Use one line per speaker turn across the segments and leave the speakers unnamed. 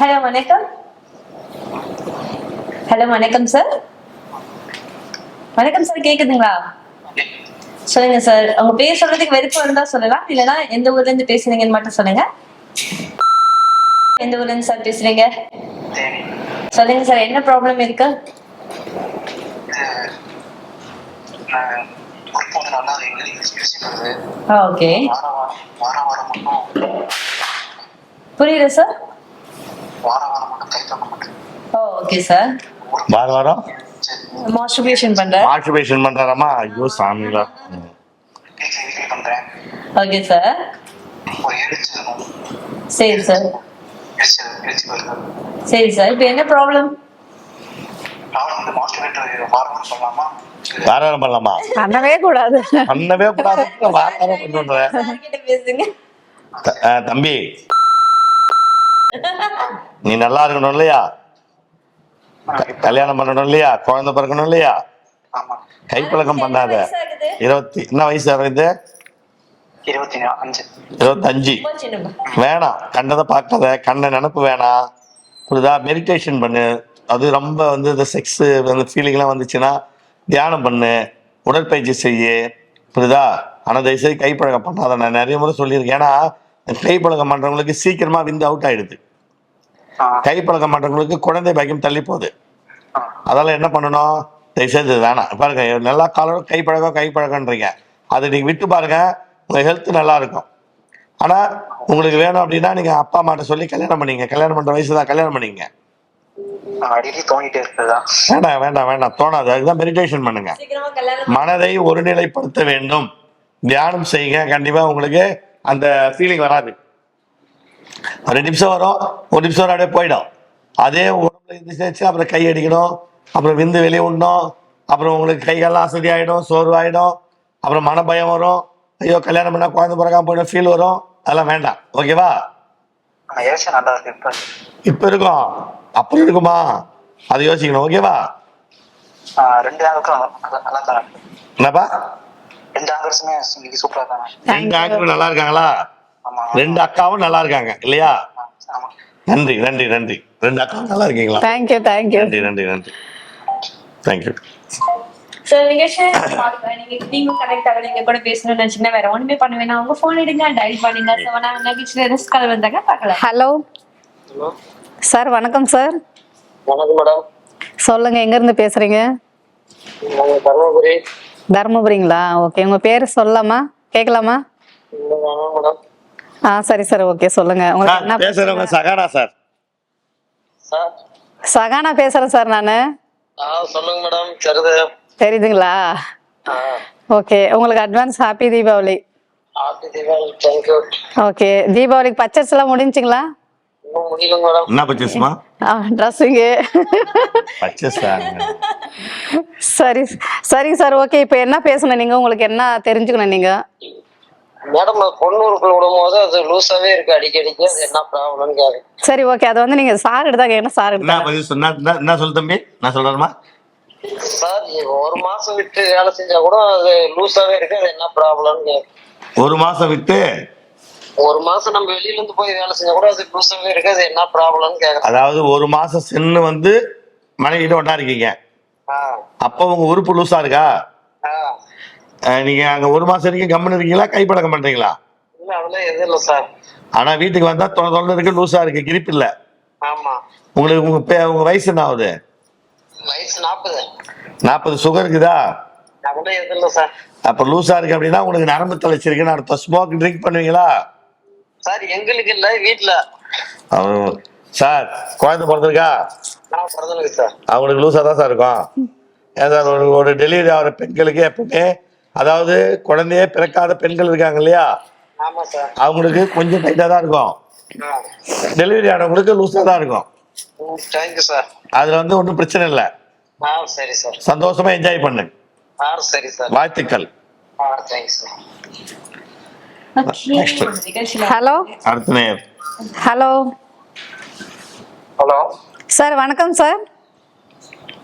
Hello வணக்கம். Hello வணக்கம் sir. வணக்கம் சார், கேக்குதுங்களா? சொல்லுங்க சார், உங்க பேர் சொல்றதுக்கு விருப்பம் இருந்தா சொல்லலாம், இல்லனா எந்த ஊர்ல இருந்து பேசுறீங்கன்னு மட்டும் சொல்லுங்க. எந்த ஊர்ல இருந்து சார் பேசுறீங்க? சொல்லுங்க சார், என்ன ப்ராப்ளம் இருக்கு? ஓகே, புரியுது சார். Okay sir.
வார வாரம்
மாஸ்டர்பேஷன் பண்ற.
மாஸ்டர்பேஷன் பண்றாராமா? ஐயோ சாமிங்களா.
Okay sir. சரி சார். சரி சார், இப்போ என்ன ப்ராப்ளம்?
வார வாரம் பண்ணலாமா?
பண்ணவே கூடாது.
பண்ணவே கூடாது. வார வாரம் பண்ணுன்றேன்.
சார் கிட்ட பேசுங்க.
தம்பி, நீ நல்லா இருக்கணும் இல்லையா? கல்யாணம் பண்ணணும் இல்லையா? குழந்தை பிறக்கணும் இல்லையா? கைப்பழக்கம் பண்ணாத. 20 என்ன வயசு ஆகுது? 25. வேணாம், கண்டதை பார்க்காத, கண்ண நினப்பு வேணாம், புரியுதா? மெடிடேஷன் பண்ணு. அது ரொம்ப வந்து இந்த செக்ஸ் அந்த ஃபீலிங்லாம் வந்துச்சுன்னா தியானம் பண்ணு, உடற்பயிற்சி செய்யு, புரியுதா? ஆனால் தயவுசெய்து கைப்பழக்கம் பண்ணாத. நான் நிறைய முறை சொல்லியிருக்கேன். ஏன்னா கைப்பழக்கம் பண்ணுறவங்களுக்கு சீக்கிரமா விந்து அவுட் ஆயிடுது. கைப்பழக்கம் பண்ணுறவங்களுக்கு குழந்தை பாக்கியம் தள்ளி போகுது. அதெல்லாம் என்ன பண்ணணும்? தயவுசெய்து வேணாம். பாருங்க, நல்லா காலம் கைப்பழக்கம்ன்றீங்க, அதை நீங்கள் விட்டு பாருங்க, உங்கள் ஹெல்த் நல்லா இருக்கும். ஆனால் உங்களுக்கு வேணும் அப்படின்னா நீங்கள் அப்பா அம்மாட்ட சொல்லி கல்யாணம் பண்ணிங்க. கல்யாணம் பண்ணுற வயசு தான், கல்யாணம் பண்ணிங்க. வேண்டாம் வேண்டாம் வேண்டாம், தோணாது. அதுதான் மெடிடேஷன் பண்ணுங்க. மனதை ஒருநிலைப்படுத்த வேண்டும், தியானம் செய்யுங்க. கண்டிப்பா உங்களுக்கு அந்த ஃபீலிங் வராது. 2 நிமிஷம் வரும், 1 நிமிஷம் வரும், அப்படியே போயிடும். அதே உடம்புல இருந்துச்சு, அப்புறம் கை அடிக்கணும், அப்புறம் விந்து வெளியே விடணும், அப்புறம் உங்களுக்கு கைகள்லாம் அசதி ஆகிடும், சோர்வாயிடும், அப்புறம் மன பயம் வரும். ஐயோ கல்யாணம் பண்ணா குழந்தை பிறக்காம போயிடும் ஃபீல் வரும். அதெல்லாம் வேண்டாம். ஓகேவா? இப்ப இருக்கும், அப்புறம் இருக்குமா, அதை யோசிக்கணும். ஓகேவா? என்னப்பா? 2 ஆக்டரும் நல்லா இருக்காங்களா? 2 அக்காவும் நல்லா இருக்காங்க இல்லையா? நன்றி நன்றி நன்றி. 2 அக்காவும் நல்லா இருக்கீங்களா?
Thank you thank you.
நன்றி நன்றி நன்றி. Thank you
sir. நீங்க கனெக்ட் ஆக, நீங்க கூட பேசணும்னு நினைச்சீங்கன்னா வேற ஒண்ணுமே பண்ண வேணாம். உங்க போன் எடுங்க, டயல் பண்ணுங்க. நகைச்சுவை கால் வந்தாங்க, பார்க்கலாம்.
ஹலோ சார், வணக்கம் சார்.
வணக்கம் மேடம்.
சொல்லுங்க, எங்க இருந்து பேசுறீங்க?
தர்மபுரி.
தர்மபுரிங்களா? ஓகே, உங்க பேர் சொல்லலாமா, கேட்கலாமா?
மேடம்.
சரி சார், ஓகே சொல்லுங்க. உங்களுக்கு என்ன
பேசுறவங்க சகானா சார்.
சார்
சகானா பேசுறேன் சார் நானு.
சொல்லுங்க மேடம். சரிது.
தெரியுதுங்களா? ஓகே, உங்களுக்கு advance happy Deepavali.
Happy Deepavali. Thank you.
Okay, தீபாவளிக்கு பர்ச்சேஸ் எல்லாம் முடிஞ்சுங்களா?
இன்னும் முடியல மேடம்.
என்ன பர்ச்சேஸ்மா?
ட்ரெஸ்ஸிங்கு.
பர்ச்சேஸ்.
சரி சரிங்க சார், ஓகே. இப்போ என்ன பேசணும் நீங்க? உங்களுக்கு என்ன தெரிஞ்சுக்கணும் நீங்க?
மேடம், பொண்ணு உறுப்பில் விடும்போது அது லூஸாவே இருக்கு அடிக்கடிக்கு, அது என்ன ப்ராப்ளம்னு கேட்கு.
சரி ஓகே, அது வந்து நீங்க சார் எடுத்தாங்க. என்ன சார்
என்ன
எடுத்தாங்க?
பதில் சொன்னா? என்ன சொல்லு தம்பி, நான் சொல்றேன்மா.
சார், 1 மாசம் விட்டு வேலை செஞ்சா கூட அது லூஸாவே இருக்கு, அது என்ன ப்ராப்ளம்னு கேட்கு.
1 மாசம் விட்டு
1 மாசம் நம்ம வெளியில இருந்து போய் வேலை செஞ்சா கூட அது லூஸாவே இருக்கு, அது என்ன ப்ராப்ளம்னு கேட்கு.
அதாவது 1 மாசம் சென்னு வந்து மனைவி கிட்ட ஒண்ணா இருக்கீங்க. அப்ப உங்க உறுப்பு லூசா இருக்கா? நீங்க அங்க 1 மாசம் வரைக்கும் கம்முன்னு இருக்கீங்களா, கைப்பழக்கம் பண்றீங்களா?
இல்ல, அதெல்லாம் எதுவும் இல்லை சார்.
ஆனா வீட்டுக்கு வந்தா தொலை இருக்கு, லூசா இருக்கு, கிரிப் இல்ல.
ஆமா.
உங்களுக்கு உங்க வயசு என்ன ஆகுது?
வயசு 40.
40. சுகர் இருக்குதா?
அதெல்லாம் எதுவும் இல்லை சார்.
அப்ப லூசா இருக்கு அப்படின்னா உங்களுக்கு நரம்பு தளர்ச்சிருக்குன்னு அர்த்தம். ஸ்மோக் ட்ரிங்க் பண்ணுவீங்களா?
சார், எங்களுக்கு இல்ல, வீட்டுல.
சார், குழந்தை பிறந்திருக்கா?
பிறந்தனுக்கு சார்.
அவங்களுக்கு லூசா தான் சார் இருக்கும். ஏன் சார், ஒரு டெலிவரி ஆகிற பெண்களுக்கு எப்பவுமே, அதாவது குழந்தையே பிறக்காத பெண்கள் இருக்காங்க இல்லையா,
ஆமா சார்,
அவங்களுக்கு கொஞ்சம் டைட்டா தான் இருக்கும். டெலிவரி ஆனவங்களுக்கு லூசா தான் இருக்கும்.
Thank you sir.
அதுல வந்து ஒன்றும் பிரச்சனை இல்லை.
சரி சார்.
சந்தோஷமா என்ஜாய் பண்ணு.
சரி சார்.
வாழ்த்துக்கள்.
Thank you sir.
ஹலோ.
அடுத்த நேர்.
ஹலோ.
ஹலோ
சார், வணக்கம் சார்.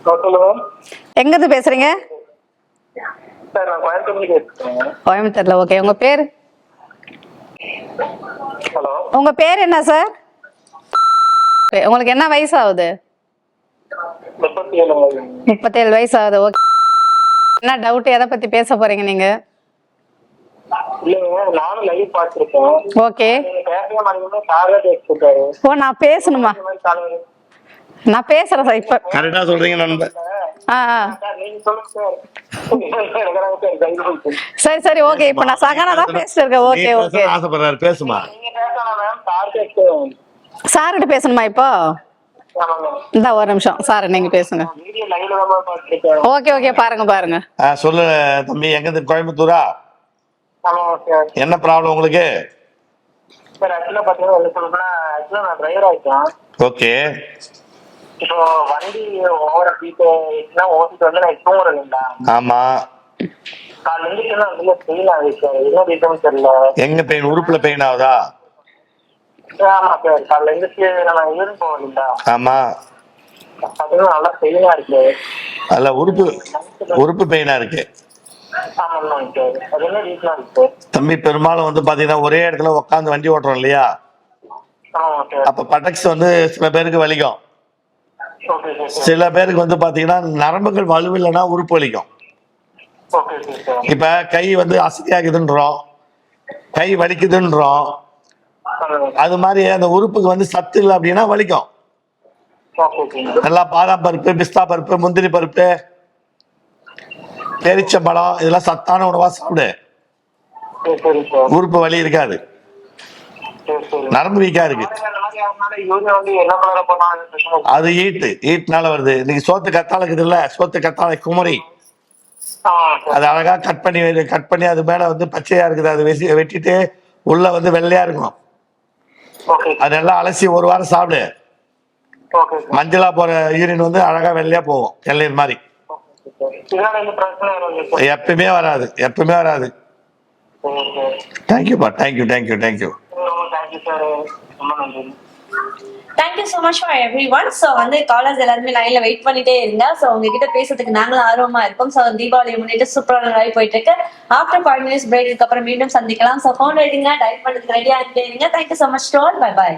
சொல்லுங்க.
எங்க இருந்து பேசுறீங்க?
சார், நான் கோயம்புத்தூர்ல பேசுறேன்.
கோயம்புத்தூர்ல. ஓகே, உங்க பேர்?
ஹலோ.
உங்க பேர் என்ன சார்? ஓகே, உங்களுக்கு என்ன வயசு ஆகுது?
37 வயது.
37 வயசு ஆகுது. ஓகே, என்ன டவுட், எதை பத்தி பேச போறீங்க நீங்க?
இல்லைங்க, நானும் லைவ் பார்த்திருக்கேன்.
ஓகே.
நீங்க பேசவே மாட்டீங்கன்னா சாரே பேசிட்டாரு.
ஓ, நான் பேசணுமா? நான் பேசுறேன் சார் இப்ப.
கரெக்டா சொல்றீங்க நண்பர்.
நீங்க சொல்லுங்க சார்.
சரி சரி, ஓகே. இப்ப நான் சகனா தான் பேசிட்டு இருக்கேன். ஓகே ஓகே,
ஆசைப்படுறாரு, பேசுமா.
நீங்க பேசணும் மேம், சார் பேசுறேன்.
சார்கிட்ட பேசணுமா இப்போ? இந்த ஒரு நிமிஷம் சார், நீங்க பேசுங்க.
வீடியோ லைவ்ல தான் பார்த்திருக்கேன்.
ஓகே ஓகே, பாருங்க பாருங்க.
சொல்லு தம்பி, எங்க இருந்து? கோயம்புத்தூரா?
ஆமாம் சார்.
என்ன ப்ராப்ளம் உங்களுக்கு?
சார் ஆக்சுவலா பாத்தீங்கன்னா என்ன சொல்லணும்னா, ஆக்சுவலா நான் டிரைவர் ஆயிட்டேன்.
ஓகே.
இப்போ வண்டி ஓவர பீட்டு ஓட்டிட்டு வந்து நான் தூங்குறேன் இல்லைங்களா?
ஆமா.
காலைல எழுந்திரிச்சோன்னா அதுல பெயின் ஆகுது சார். என்ன ரீசன் தெரியல.
எங்க பெயின்? உறுப்புல பெயின் ஆகுதா?
ஆமா சார், காலைல எழுந்திரிச்சு நான் யூரின் போவேன் இல்லைங்களா?
ஆமா.
பாத்தீங்கன்னா நல்லா பெயினா இருக்கு.
அல்ல, உறுப்பு பெயினா இருக்கு.
ஆமாம் சார், அது என்ன ரீசனா இருக்கு?
தம்பி, பெரும்பாலும் வந்து பாத்தீங்கன்னா ஒரே இடத்துல உட்காந்து வண்டி ஓட்டுறோம் இல்லையா?
ஆமாம் சார்.
அப்ப பட்டக்ஸ் வந்து சில பேருக்கு வலிக்கும்.
Okay sir.
சில பேருக்கு வந்து பாத்தீங்கன்னா நரம்புகள் வலுவில்லைன்னா உறுப்பு வலிக்கும்.
Okay sir.
இப்ப கை வந்து அசதியாகுதுன்றோம், கை வலிக்குதுன்றோம். அது மாதிரி அந்த உறுப்புக்கு வந்து சத்து இல்லை அப்படின்னா வலிக்கும். நல்லா பாதாம் பருப்பு, பிஸ்தா பருப்பு, முந்திரி பருப்பு, பேரிச்சம்பழம் இதெல்லாம் சத்தான உணவா சாப்பிடு. உறுப்பு வலி இருக்காது, நரம்பு வீக்கா இருக்கு. அது ஈட்னால வருது. இன்னைக்கு சோத்து கத்தாழை இருக்குது இல்ல, சோத்து கத்தாழை குமரி, அது அழகா கட் பண்ணி அது மேல வந்து பச்சையா இருக்குது, அது வெட்டிட்டு உள்ள வந்து வெள்ளையா இருக்கும். அது நல்லா அலசி ஒரு வாரம் சாப்பிடு. மஞ்சளா போற யூரின் வந்து அழகா வெள்ளையா போகும், எண்ணெய் மாதிரி. எப்பவுமே வராது, எப்பவுமே வராது. தேங்க்யூப்பா, thank you thank you thank you.
Thank you so much for everyone. So வந்து காலர்ஸ் எல்லாருமே லைன்ல வெயிட் பண்ணிட்டே இருங்க. ஸோ உங்ககிட்ட பேசுறதுக்கு நாங்களும் ஆர்வமா இருக்கோம். ஸோ தீபாவளி முன்னிட்டு சூப்பரான லைவ் போயிட்டு இருக்கு. ஆஃப்டர் 5 minutes பிரேக்கு அப்புறம் மீண்டும் சந்திக்கலாம். ஸோ ஃபோன் எடுங்க, டைப் பண்ணுறதுக்கு ரெடியா இருங்க. Thank you so much to all. Bye bye.